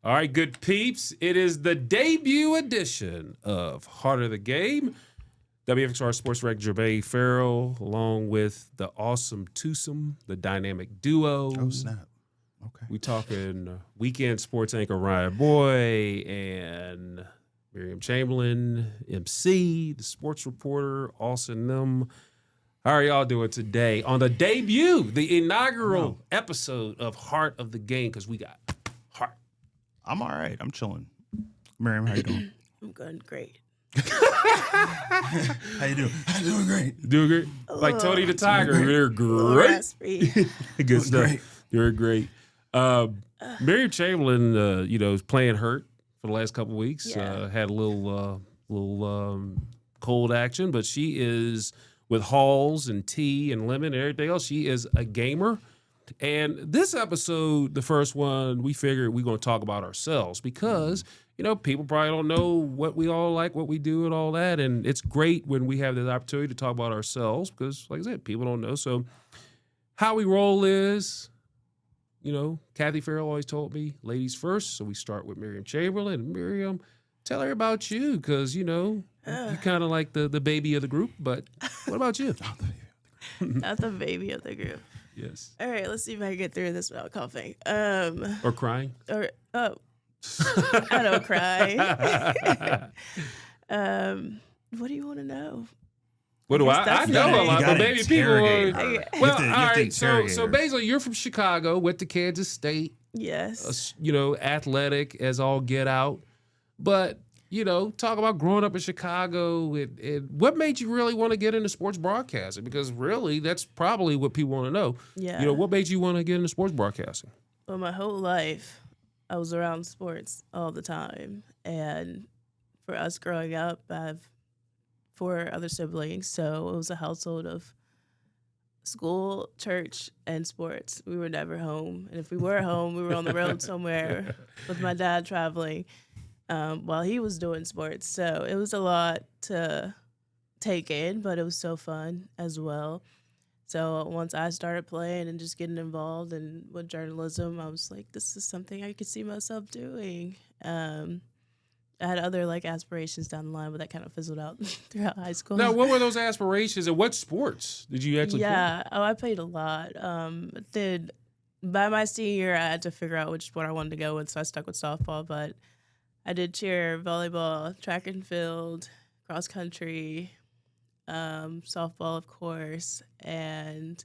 All right, good peeps. It is the debut edition of Heart of the Game. WFXR Sports Director Jermaine Ferrell, along with the awesome twosome, the dynamic duo. Oh, snap. Okay. We talking weekend sports anchor Ryan Moye and Miriam Chamberlain, MC, the sports reporter, Austin Nim. How are y'all doing today on the debut, the inaugural episode of Heart of the Game? Because we got heart. I'm all right. I'm chilling. Miriam, how you doing? I'm going great. How you doing? I'm doing great. Doing great? Like Tony the Tiger. You're great. Raspy. Good stuff. Great. You're great. Miriam Chamberlain, is playing hurt for the last couple of weeks. Yeah. Had a little cold action, but she is with Halls and tea and lemon and everything else. She is a gamer. And this episode, the first one, we figured we're going to talk about ourselves because, people probably don't know what we all like, what we do and all that. And it's great when we have this opportunity to talk about ourselves because, like I said, people don't know. So how we roll is, Kathy Ferrell always told me, ladies first. So we start with Miriam Chamberlain. Miriam, tell her about you because, you kind of like the baby of the group. But what about you? Not the baby of the group. Yes. All right, let's see if I can get through this without coughing. Or crying? I don't cry. What do you want to know? What do I know a lot, but maybe people are. Well, all right. So basically, you're from Chicago, went to Kansas State. Yes. Athletic as all get out. But, talk about growing up in Chicago. What made you really want to get into sports broadcasting? Because really, that's probably what people want to know. Yeah. What made you want to get into sports broadcasting? Well, my whole life, I was around sports all the time. And for us growing up, I have 4 other siblings. So it was a household of school, church, and sports. We were never home. And if we were home, we were on the road somewhere with my dad traveling while he was doing sports. So it was a lot to take in, but it was so fun as well. So once I started playing and just getting involved with journalism, I was like, this is something I could see myself doing. I had other aspirations down the line, but that kind of fizzled out throughout high school. Now, what were those aspirations and what sports did you actually play? Yeah, I played a lot. By my senior year, I had to figure out which sport I wanted to go with, so I stuck with softball. But I did cheer, volleyball, track and field, cross country, softball, of course, and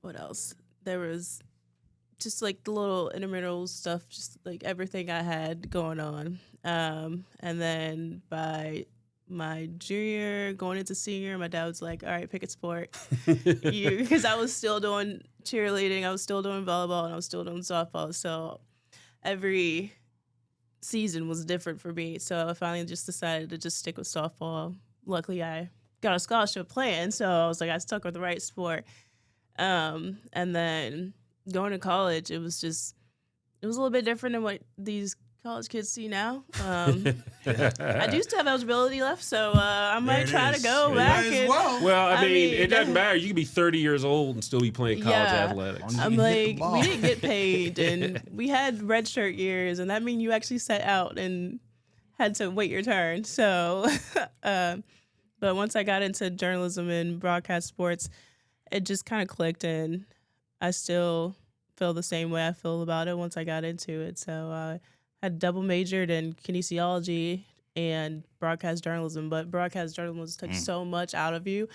what else? There was just the little intramural stuff, just everything I had going on. And then by my junior, going into senior, my dad was like, all right, pick a sport. Because I was still doing cheerleading, I was still doing volleyball, and I was still doing softball. So every season was different for me. So I finally just decided to just stick with softball. Luckily, I got a scholarship playing, so I was like, I stuck with the right sport. And then going to college, it was a little bit different than what these college kids see now. I do still have eligibility left, so I might try to go back. Well, I mean, it doesn't matter. You can be 30 years old and still be playing college athletics. I'm like, we didn't get paid, and we had red shirt years, and that means you actually sat out and had to wait your turn. So, but once I got into journalism and broadcast sports, it just kind of clicked, and I still feel the same way I feel about it once I got into it. So I had double majored in kinesiology and broadcast journalism, but broadcast journalism took so much out of you.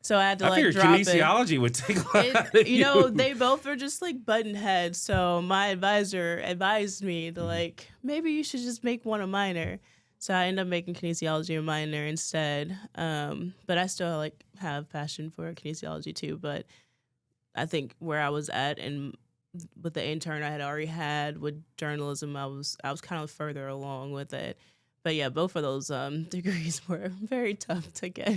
So I had to drop it. Kinesiology would take a lot out of you. They both were just button heads. So my advisor advised me to maybe you should just make one a minor. So I ended up making kinesiology a minor instead. But I still have passion for kinesiology too. But I think where I was at and with the intern I had already had with journalism, I was kind of further along with it. But yeah, both of those degrees were very tough to get.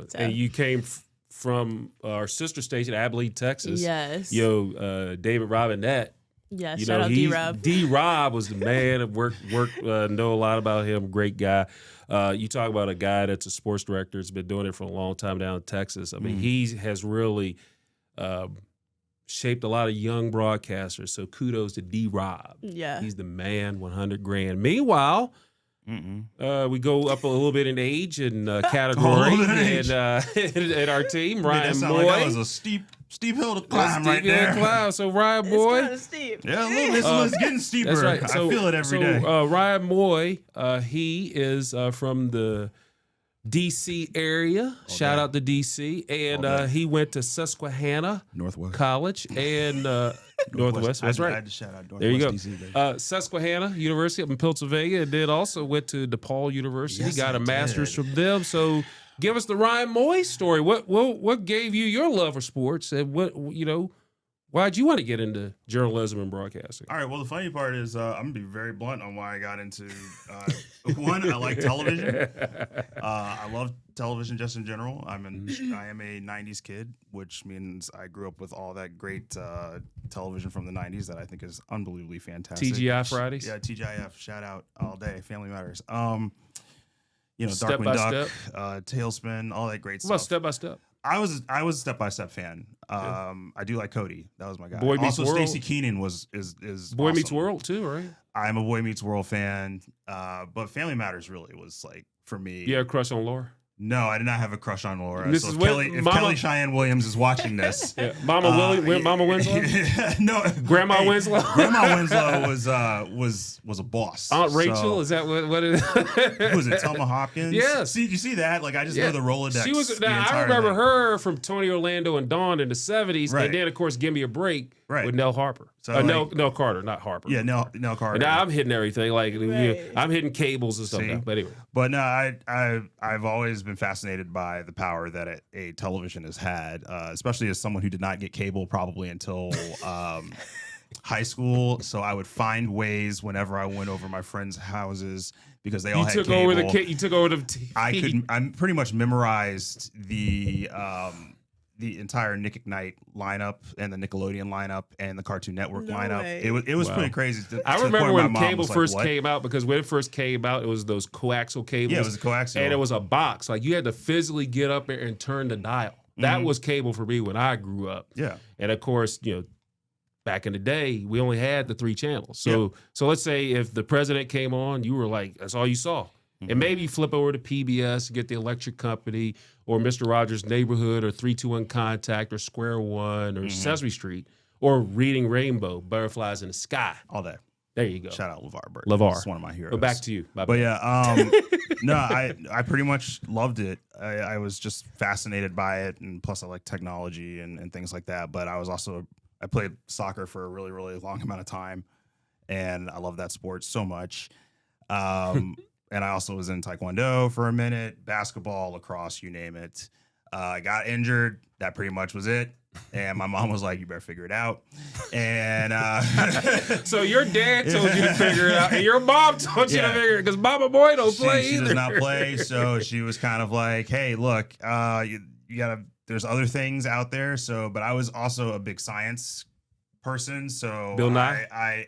So. And you came from our sister station, Abilene, Texas. Yes. David Robinette. Yeah, shout out D-Rob. D-Rob was the man that worked know a lot about him, great guy. You talk about a guy that's a sports director, has been doing it for a long time down in Texas. I mean, he has really shaped a lot of young broadcasters. So kudos to D-Rob. Yeah. He's the man, 100 grand. Meanwhile, we go up a little bit in age and category and and our team, Ryan Moye. Like that was a steep hill to climb right there. So Ryan It's Moye. kind of steep. Yeah, a little bit. So it's getting steeper. That's right. So, I feel it every day. Ryan Moye, he is from the D.C. area. Shout out to D.C. And he went to Susquehanna Northwest College and Northwest. That's right. I had to shout out Northwest There you go. DC, baby. Susquehanna University up in Pennsylvania, and then also went to DePaul University. Yes, got a I master's did. from them. So, give us the Ryan Moye story. What gave you your love for sports, and why'd you want to get into journalism and broadcasting? All right. Well, the funny part is I'm gonna be very blunt on why I got into one. I like television. I love television just in general. I am a '90s kid, which means I grew up with all that great television from the '90s that I think is unbelievably fantastic. TGI Fridays. Yeah, TGIF. Shout out all day. Family Matters. Step Darkwing by Duck, Step. Tailspin, all that great What about stuff. Step by Step? I was a Step by Step fan. I do like Cody. That was my guy. Boy Meets Also, World. Stacey Keenan is Boy Meets awesome. World too, right? I'm a Boy Meets World fan, but Family Matters really was like for me. You had a crush on Laura? No, I did not have a crush on Laura. This So is if what- Kelly Mama- Cheyenne Williams is watching this, Yeah. Mama Winslow? no, Grandma Winslow? Grandma Winslow was a boss. Aunt Rachel? So, Is that what it is? who was it? Thelma Hopkins. Yes. See, you see that? Like I just know the Rolodex. She was. the Now, I entire remember thing. her from Tony Orlando and Dawn in the '70s, Right. and then of course, Give Me a Break Right. with Nell Harper. So, Nell Carter, not Harper. Yeah, Nell Carter. And now I'm hitting everything. Like Right. I'm hitting cables and stuff. See? Now. But anyway, But no, I've always been fascinated by the power that a television has had, especially as someone who did not get cable probably until high school. So I would find ways whenever I went over my friends' houses because they all you had took cable. over the. You took over the TV. I pretty much memorized the entire Nick at Night lineup and the Nickelodeon lineup and the Cartoon Network No lineup. way. It was Wow. pretty crazy. I to the remember point where when my mom cable was like, first "What?" came out, because when it first came out, it was those coaxial cables. Yeah, it was a coaxial. And it was a box. Like you had to physically get up there and turn the dial. That was cable for me when I grew up. Yeah. And of course, back in the day, we only had the 3 channels. So let's say if the president came on, you were like, that's all you saw. And maybe you flip over to PBS, get the Electric Company or Mr. Rogers' Neighborhood or 321 Contact or Square One or Sesame Street or Reading Rainbow, Butterflies in the Sky. All that. There you go. Shout out LeVar Burton. LeVar. It's one of my heroes. But back to you. My But bad. yeah, no, I pretty much loved it. I was just fascinated by it, and plus I like technology and things like that. But I played soccer for a really, really long amount of time, and I love that sport so much. And I also was in Taekwondo for a minute, basketball, lacrosse, you name it. I got injured. That pretty much was it. And my mom was like, you better figure it out. And So your dad told you to figure it out, and your mom told you to Yeah. figure it because Mama Boy don't play she either. does not play. So she was kind of like, hey, look, you gotta, there's other things out there. So, but I was also a big science person. So Bill Nye?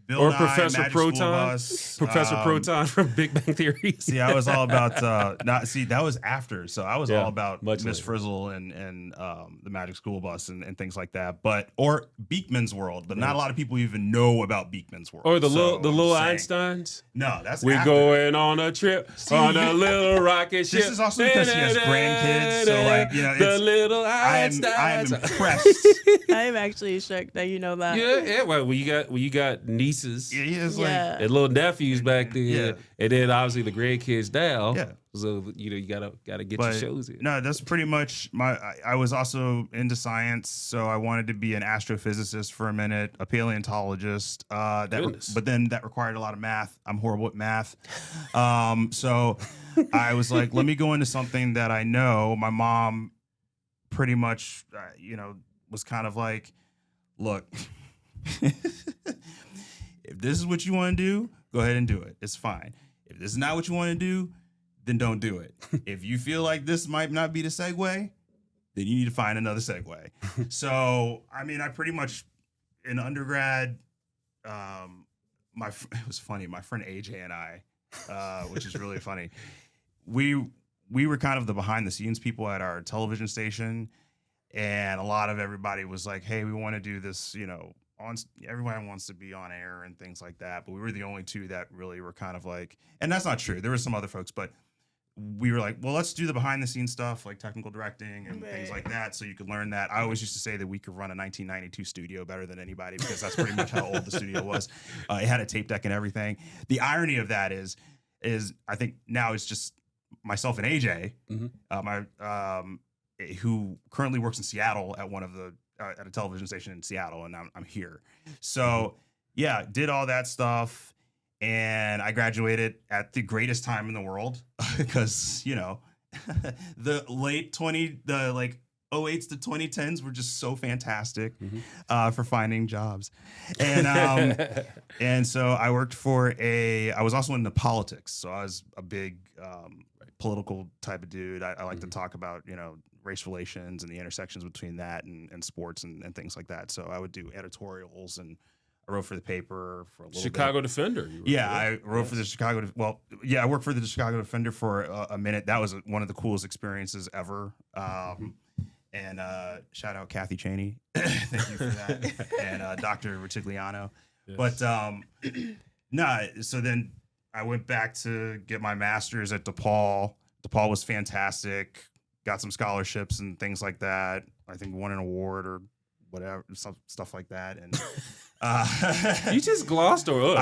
Bill Or Nye, Professor Magic School Proton? Bus, Professor Proton from Big Bang Theory. See, I was all about that was after. So I was Yeah, all about much Miss later. Frizzle and the Magic School Bus and things like that. Or Beekman's World, but not a lot of people even know about Beekman's World. Or the So little I'm saying- Einsteins. No, that's We're after. going on a trip on a little rocket ship. This is also because he has grandkids, so like the little I am Einsteins. impressed. I am actually shocked that you know that. Yeah. Well, you got nieces Yeah, he is Yeah. and little nephews back then, Yeah. and then obviously the grandkids now. Yeah. So you gotta get But your shows in. no, that's pretty much I was also into science, so I wanted to be an astrophysicist for a minute, a paleontologist. Goodness. But then that required a lot of math. I'm horrible at math. So I was like, let me go into something that I know. My mom pretty much, was kind of like, look, if this is what you want to do, go ahead and do it. It's fine. If this is not what you want to do, then don't do it. If you feel like this might not be the segue, then you need to find another segue. So, I mean, I pretty much in undergrad, it was funny. My friend AJ and I, which is really funny, we were kind of the behind the scenes people at our television station. and a lot of everybody was like, hey, we want to do this, everyone wants to be on air and things like that. But we were the only two that really were kind of like, and that's not true. There were some other folks, but we were like, well, let's do the behind the scenes stuff, like technical directing and things like that. So you could learn that. I always used to say that we could run a 1992 studio better than anybody because that's pretty much how old the studio was. It had a tape deck and everything. The irony of that is I think now it's just myself and AJ, who currently works in Seattle at one of the at a television station in Seattle, and I'm here. So yeah, did all that stuff. And I graduated at the greatest time in the world because, the late 08s to 2010s were just so fantastic for finding jobs. And and so I worked I was also into politics. So I was a big political type of dude. I like to talk about, race relations and the intersections between that and sports and things like that. So I would do editorials, and I wrote for the paper for a little Chicago bit. Defender. I wrote for the Chicago. I worked for the Chicago Defender for a minute. That was one of the coolest experiences ever. And shout out Kathy Chaney. Thank you for that. And Dr. Ritigliano. Yes. But so then I went back to get my master's at DePaul. DePaul was fantastic. Got some scholarships and things like that. I think won an award or whatever, stuff like that. And you just glossed over.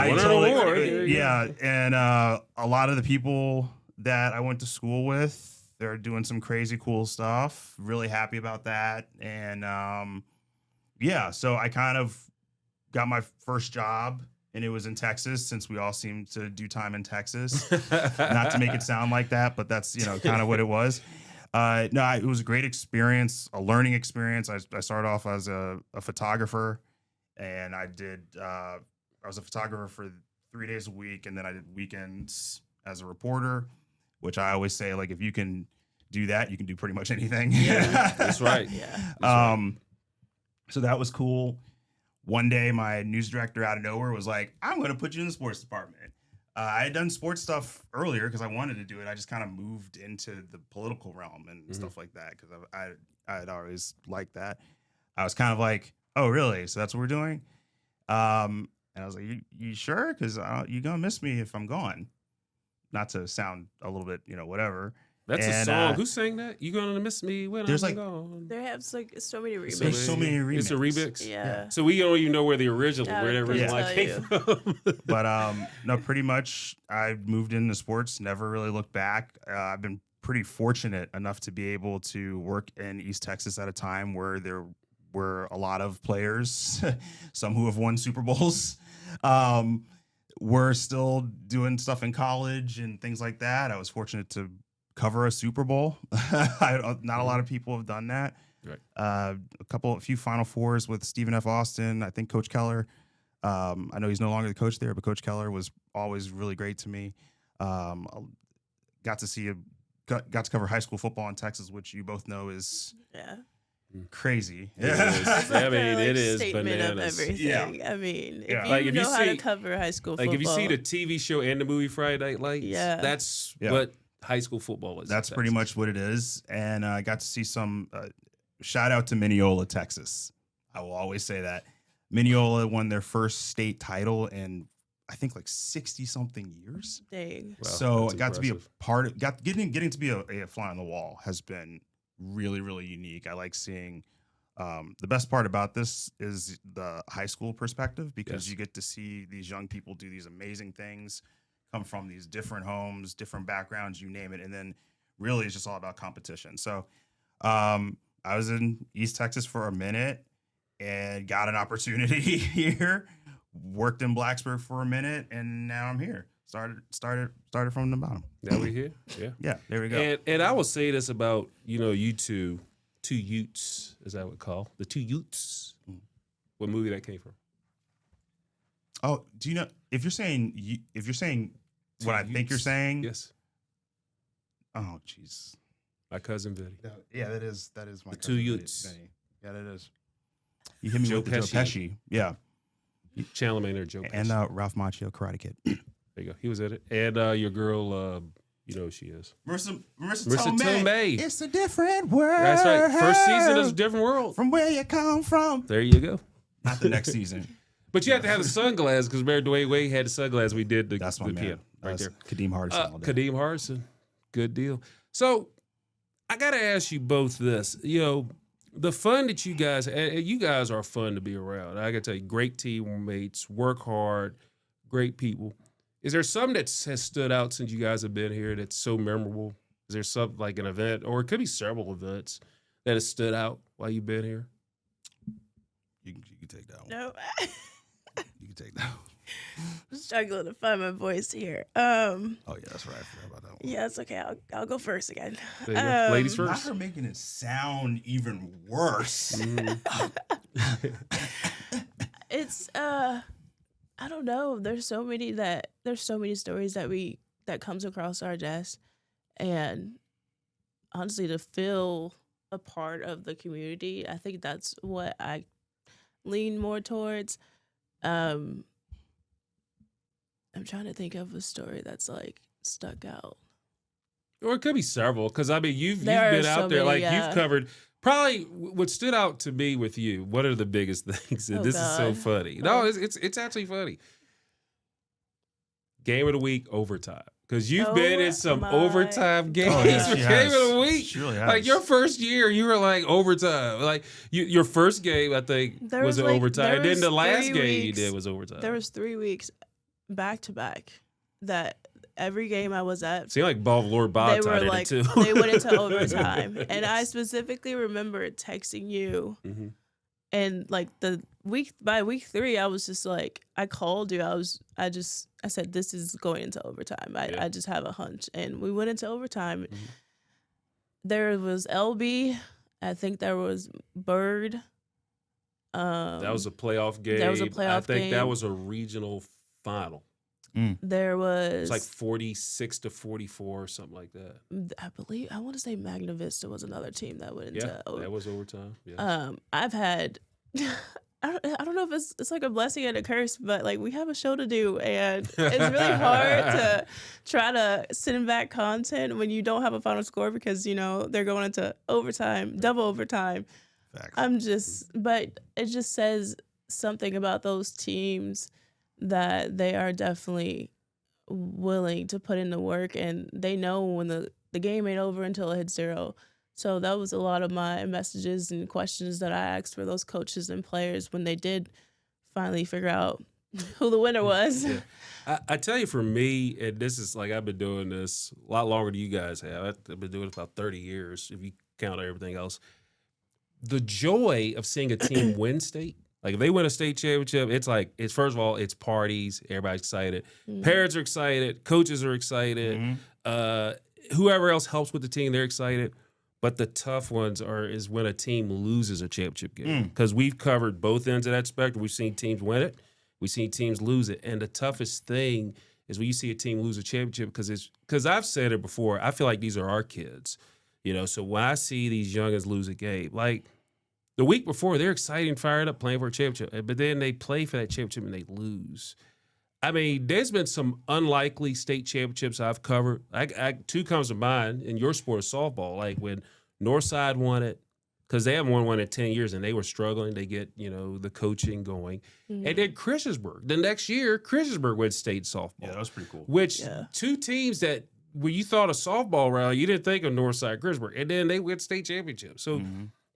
Yeah, and a lot of the people that I went to school with, they're doing some crazy cool stuff. Really happy about that. And so I kind of got my first job, and it was in Texas, since we all seem to do time in Texas. Not to make it sound like that, but that's kind of what it was. It was a great experience, a learning experience. I started off as a photographer. And I was a photographer for 3 days a week, and then I did weekends as a reporter, which I always say, like, if you can do that, you can do pretty much anything. Yeah, that's right. Yeah. So that was cool. One day, my news director out of nowhere was like, I'm going to put you in the sports department. I had done sports stuff earlier because I wanted to do it. I just kind of moved into the political realm and stuff like that because I had always liked that. I was kind of like, oh, really? So that's what we're doing? And I was like, you sure? Because you're going to miss me if I'm gone. Not to sound a little bit, whatever. That's a song. Who sang that? You going to miss me when I'm gone? There have so many remixes. There's so many remixes. It's a remix? Yeah. So we don't even know where the original came from. But no, pretty much I moved into sports, never really looked back. I've been pretty fortunate enough to be able to work in East Texas at a time where there were a lot of players, some who have won Super Bowls, were still doing stuff in college and things like that. I was fortunate to cover a Super Bowl. Not a lot of people have done that. Right. A few Final Fours with Stephen F. Austin. I think Coach Keller. I know he's no longer the coach there, but Coach Keller was always really great to me. Got to cover high school football in Texas, which you both know is crazy. It is bananas. Of everything. Yeah. I mean, if you know how to cover high school football. If you see the TV show and the movie Friday Night Lights, that's what high school football is. That's pretty much what it is. And I got to see some shout out to Mineola, Texas. I will always say that. Mineola won their first state title in I think like 60 something years. Dang. Wow, so I got to be a part of getting to be a fly on the wall has been really, really unique. I like seeing the best part about this is the high school perspective, because you get to see these young people do these amazing things, come from these different homes, different backgrounds, you name it. And then really it's just all about competition. So I was in East Texas for a minute and got an opportunity here, worked in Blacksburg for a minute, and now I'm here. Started from the bottom. Now we're here. Yeah. Yeah, there we go. And I will say this about, you two Utes, as I would call the two Utes. What movie that came from? Oh, do you know if you're saying what I think you're saying? Yes. Oh, jeez. My cousin Vinny. Yeah, that is my the two Utes. Vinny. Yeah, that is. You hit me with the Joe Pesci. Yeah. Chamberlain or Joe Pesci. And Ralph Macchio, Karate Kid. There you go. He was at it. And your girl, You know who she is. Marissa Tomei. It's a different world. That's right. First season is a different world. From where you come from. There you go. Not the next season. But you have to have the sunglasses because Mary Dwayne Wade had the sunglasses. We did That's my the man. piano right there. Kadeem Hardison. Kadeem Hardison. Good deal. So I got to ask you both this. You know, the fun that you guys are fun to be around. I got to tell you, great teammates, work hard, great people. Is there something that has stood out since you guys have been here that's so memorable? Is there something like an event, or it could be several events that has stood out while you've been here? You can take that one. No. You can take that one. I'm struggling to find my voice here. Oh, yeah, that's right. I forgot about that one. Yeah, it's okay. I'll go first again. There you go. Ladies Not first. her making it sound even worse. It's I don't know. There's so many stories that comes across our desk, and honestly, to feel a part of the community, I think that's what I lean more towards. I'm trying to think of a story that's like stuck out. Or it could be several, because I mean, you've There been are out so there, many, like you've covered. Probably what stood out to me with you. What are the biggest things? And Oh, this is so God. funny. No, it's actually funny. Game of the week overtime, because you've been in some my overtime games. Oh, yeah, for she Game has. of the week. She really has. Like your first year, you were like overtime. Like your first game, I think, There was was, like, overtime. there And then was the last 3 game you weeks- did was overtime. There was 3 weeks back to back that every game I was at, Seemed like Lord Bob they were tied like it too. they went into overtime, and I specifically remember texting you, Mhm. and like by week 3, I was just like, I called you. I said, this is going into overtime. Yeah. I just have a hunch, and we went into overtime. Mhm. There was LB. I think there was Bird. That was a playoff game. That was a I playoff think that game. was a regional final. There was It's like 46-44 or something like that. I want to say Magna Vista was another team that went into Yeah, that was overtime. Yeah. I've had I don't know if it's like a blessing and a curse, but like we have a show to do, and it's really hard to try to send back content when you don't have a final score because they're going into overtime, double overtime. Facts. But it just says something about those teams that they are definitely willing to put in the work, and they know when the game ain't over until it hits 0. So that was a lot of my messages and questions that I asked for those coaches and players when they did finally figure out who the winner was. Yeah. I tell you, for me, and this is like I've been doing this a lot longer than you guys have. I've been doing it about 30 years, if you count everything else. The joy of seeing a team win state, like if they win a state championship, it's first of all, it's parties, everybody's excited. Mhm. Parents are excited, coaches are excited, whoever else helps with the team, they're excited. But the tough ones is when a team loses a championship game, because we've covered both ends of that spectrum. We've seen teams win it, we've seen teams lose it, and the toughest thing is when you see a team lose a championship, because I've said it before. I feel like these are our kids, So when I see these youngins lose a game, like the week before, they're excited and fired up playing for a championship, but then they play for that championship and they lose. I mean, there's been some unlikely state championships I've covered. Two comes to mind in your sport of softball, like when Northside won it, because they haven't won one in 10 years and they were struggling. They get, the coaching going. Mhm. And then Christiansburg. The next year, Christiansburg went state softball. Yeah, that was pretty cool. Which Yeah. two teams that when you thought of softball round, you didn't think of Northside Christiansburg. And then they win state championships. So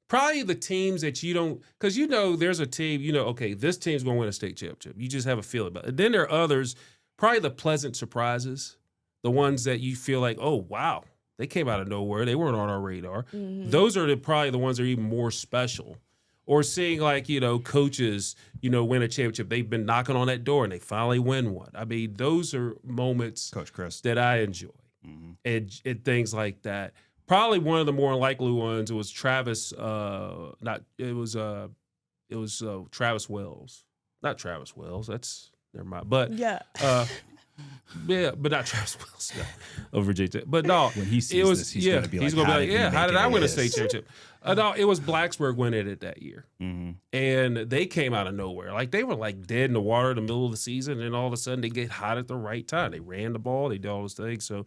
probably the teams that you don't, because there's a team, okay, this team's going to win a state championship. You just have a feeling about it. And then there are others, probably the pleasant surprises, the ones that you feel like, oh, wow, they came out of nowhere. They weren't on our radar. Mhm. Those are probably the ones that are even more special. Or seeing like, coaches, win a championship. They've been knocking on that door and they finally win one. I mean, those are moments Coach Chris. that I enjoy and things like that. Probably one of the more unlikely ones was Travis. It was Travis Wells, not Travis Wells. That's never mind. But Yeah. yeah, but not Travis Wells of Virginia Tech. But no, When he sees it was this, he's gonna be like, he's gonna "How be did like, you yeah, how make did it I win a this?" state championship? No, it was Blacksburg winning it that year, and they came out of nowhere. Like they were like dead in the water in the middle of the season, and all of a sudden they get hot at the right time. They ran the ball, they did all those things. So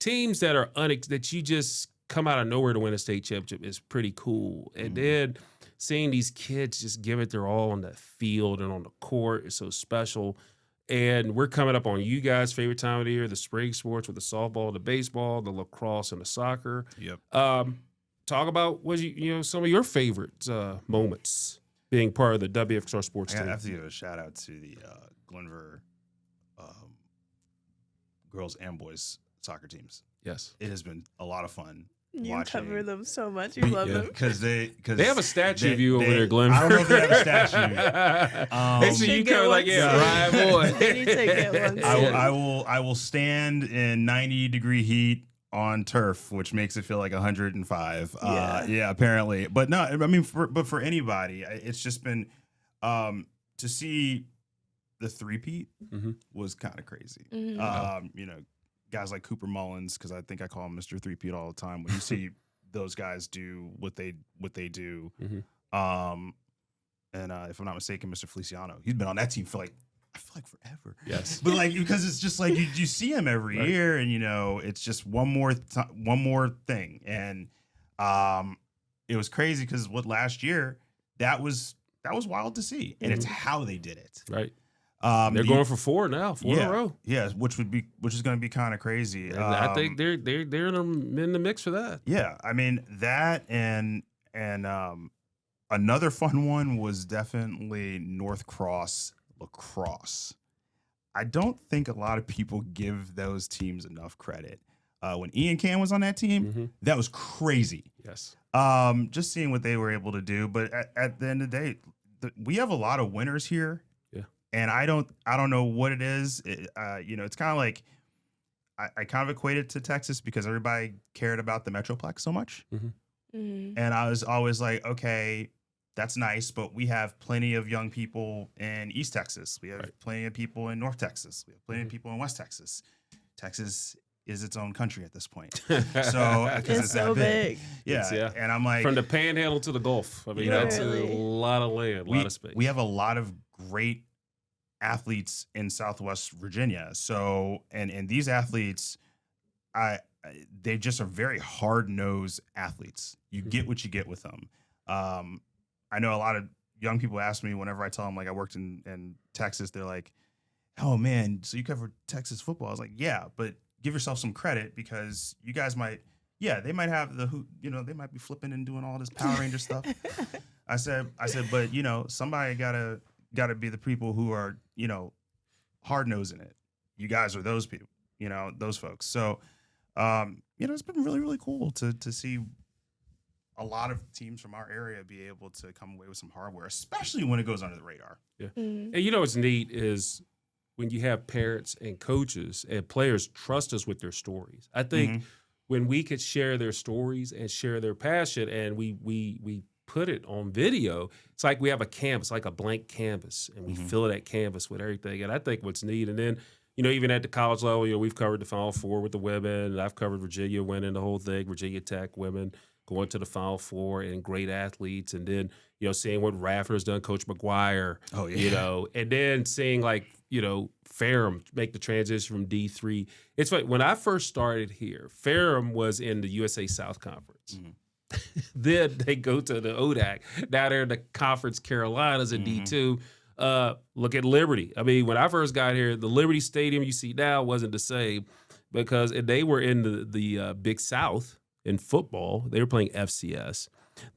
teams that are that you just come out of nowhere to win a state championship is pretty cool. And then seeing these kids just give it their all on the field and on the court is so special. And we're coming up on you guys' favorite time of the year, the spring sports with the softball, the baseball, the lacrosse, and the soccer. Yep. Talk about some of your favorite moments being part of the WFXR Sports team. I have to give a shout out to the Glenver girls and boys soccer teams. Yes, it has been a lot of fun. You cover them so much. You love them because they have a statue of you over there, Glenn. I don't know if they have a statue. They see you come like right boy. You need to get one. I will stand in 90-degree heat on turf, which makes it feel like 105. Yeah, apparently. But no, I mean, for anybody, it's just been to see the three-peat was kind of crazy. Guys like Cooper Mullins, because I think I call him Mr. Three-peat all the time. When you see those guys do what they do, and if I'm not mistaken, Mr. Feliciano, he's been on that team for I feel like forever. Yes, but because it's just you see him every year, and it's just one more thing, and it was crazy because last year that was wild to see, and it's how they did it. Right. They're going for 4 now, 4 in a row. Yeah, which is going to be kind of crazy. And I think they're in the mix for that. Yeah, I mean that and another fun one was definitely North Cross lacrosse. I don't think a lot of people give those teams enough credit. When Ian Cam was on that team, that was crazy. Yes. Just seeing what they were able to do, but at the end of the day, we have a lot of winners here. And I don't know what it is. It's kind of like I kind of equate it to Texas because everybody cared about the Metroplex so much. And I was always like, okay, that's nice, but we have plenty of young people in East Texas. We have plenty of people in North Texas. We have plenty of people in West Texas. Texas is its own country at this point. So because it's so that big. Yeah. And I'm like, from the Panhandle to the Gulf. I mean, that's a lot of land, a lot of space. We have a lot of great athletes in Southwest Virginia. So, and these athletes, they just are very hard-nosed athletes. You get what you get with them. I know a lot of young people ask me whenever I tell them I worked in Texas, they're like, oh man, so you cover Texas football? I was like, yeah, but give yourself some credit because you guys might, they might have they might be flipping and doing all this Power Ranger stuff. I said, but somebody gotta be the people who are, hard nosing it. You guys are those people, those folks. So, it's been really, really cool to see a lot of teams from our area be able to come away with some hardware, especially when it goes under the radar. Yeah. And what's neat is when you have parents and coaches and players trust us with their stories. I think when we could share their stories and share their passion and we put it on video, it's like we have a canvas, like a blank canvas, and we fill that canvas with everything. And I think what's neat, and then, even at the college level, we've covered the Final Four with the women, and I've covered Virginia winning the whole thing, Virginia Tech women going to the Final Four and great athletes. And then, seeing what Rafferty's done, Coach McGuire, and then seeing Ferrell make the transition from D3. It's like when I first started here, Ferrell was in the USA South Conference. Then they go to the ODAC. Now they're in the Conference Carolinas in D2. Look at Liberty. I mean, when I first got here, the Liberty Stadium you see now wasn't the same because they were in the Big South in football. They were playing FCS.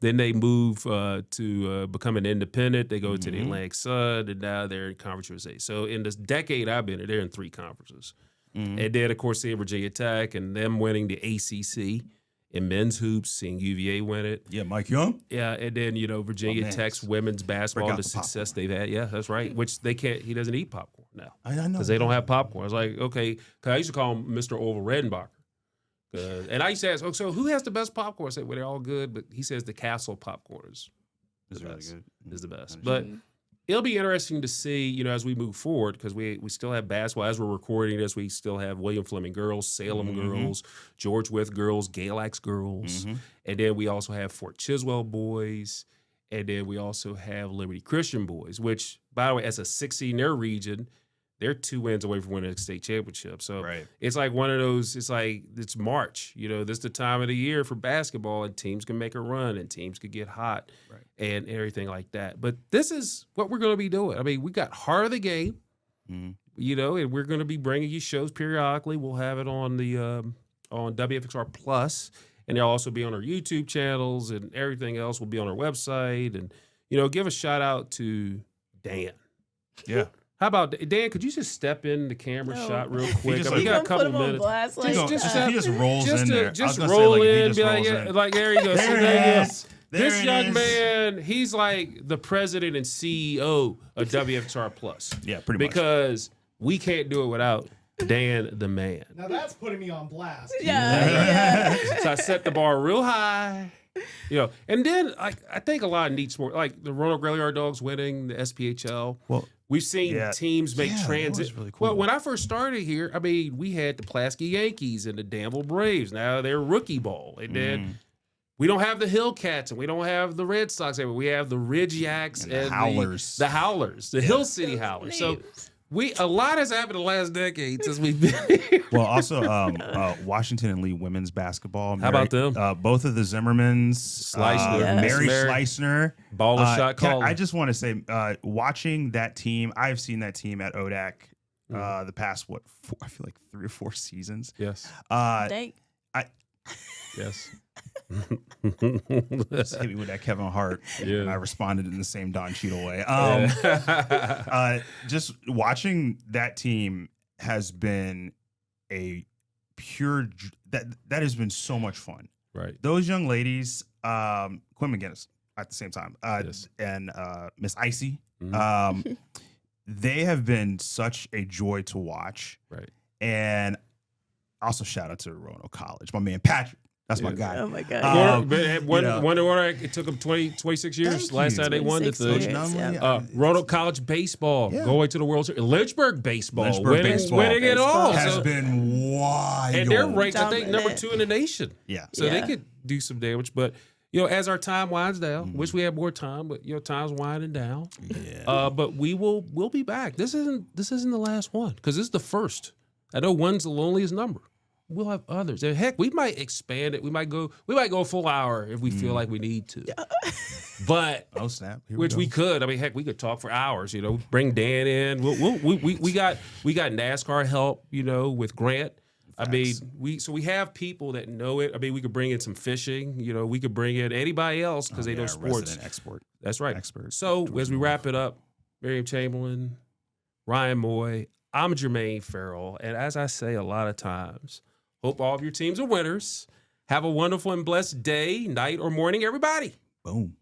Then they move to become an independent. They go to the Atlantic Sun, and now they're in Conference USA. So in this decade I've been here, they're in 3 conferences. And then, of course, seeing Virginia Tech and them winning the ACC. In men's hoops, seeing UVA win it. Yeah, Mike Young. Yeah, and then, Virginia Tech's women's basketball, the success they've had. Yeah, that's right. Which they can't, he doesn't eat popcorn now. I know. Because they don't have popcorn. I was like, okay, because I used to call him Mr. Oval Redenbacher. And I used to ask, so who has the best popcorn? I said, well, they're all good, but he says the Castle popcorn is really good. Is the best. But it'll be interesting to see, as we move forward, because we still have basketball. As we're recording this, we still have William Fleming girls, Salem girls, George Wythe girls, Galax girls. And then we also have Fort Chiswell boys. And then we also have Liberty Christian boys, which, by the way, as a 6 seed in their region, they're 2 wins away from winning a state championship. So Right. it's like one of those, it's March. This is the time of the year for basketball, and teams can make a run and teams could get hot and everything like that. But this is what we're going to be doing. I mean, we got Heart of the Game, and we're going to be bringing you shows periodically. We'll have it on the on WFXR Plus, and they'll also be on our YouTube channels, and everything else will be on our website. And, give a shout out to Dan. Yeah. How about Dan? Could you just step in the camera shot real quick? just, We got a couple put him on minutes. blast, like, he just rolls in there. Just I was gonna roll say, like, he in, just be like, rolls yeah, in. like there you go. There So it there is. There This it young is. man, he's like the president and CEO of WFXR Plus. Yeah, pretty much. Because we can't do it without Dan the man. Now that's putting me on blast. Yeah. So I set the bar real high. And then I think a lot of neat sport, like the Ronald Gaillard Dogs winning the SPHL. Well, we've seen teams make that transit. was really cool. Well, when I first started here, I mean, we had the Pulaski Yankees and the Danville Braves. Now they're rookie ball, and then we don't have the Hillcats and we don't have the Red Sox. We have the Ridge Yaks and the Howlers. the Howlers, the Hill City Howlers. So a lot has happened in the last decade since we've been here. Well, also Washington and Lee women's basketball. How about them? Both of the Zimmermans, Schleisner. Mary Mary. Schleisner. Ball and shot calling. I just want to say, watching that team, I've seen that team at ODAC the past, I feel like 3 or 4 seasons. Yes. Dang. Yes. Just hit me with that Kevin Hart. Yeah. And I responded in the same Don Cheadle way. Just watching that team has been a pure that has been so much fun. Right. Those young ladies, Quinn McGinnis at the same time, Yes. and Miss Icy, they have been such a joy to watch. Right. And also shout out to Roanoke College, my man Patrick. That's my guy. Oh my God. It took them 26 years. Thank Last you. time they won the 26 thing. years. Yeah. Roanoke College baseball going to the World Series. Lynchburg baseball, winning it all. has So- been wild. and they're ranked, I think, number Dominant. 2 in the nation. Yeah. So they Yeah. could do some damage. But as our time winds down, wish we had more time, but time's winding down. Yeah. But we'll be back. This isn't the last one because this is the first. I know one's the loneliest number. We'll have others. And heck, we might expand it. We might go a full hour if we feel like we need to. But Oh snap! Here which we we go. could. I mean, heck, we could talk for hours. Bring Dan in. We got NASCAR help. With Grant. I mean, we have people that know it. I mean, we could bring in some fishing. We could bring in anybody else because they know sports. Resident export. That's right. Expert. So as we wrap it up, Miriam Chamberlain, Ryan Moye, I'm Jermaine Ferrell, and as I say a lot of times, hope all of your teams are winners. Have a wonderful and blessed day, night, or morning, everybody. Boom.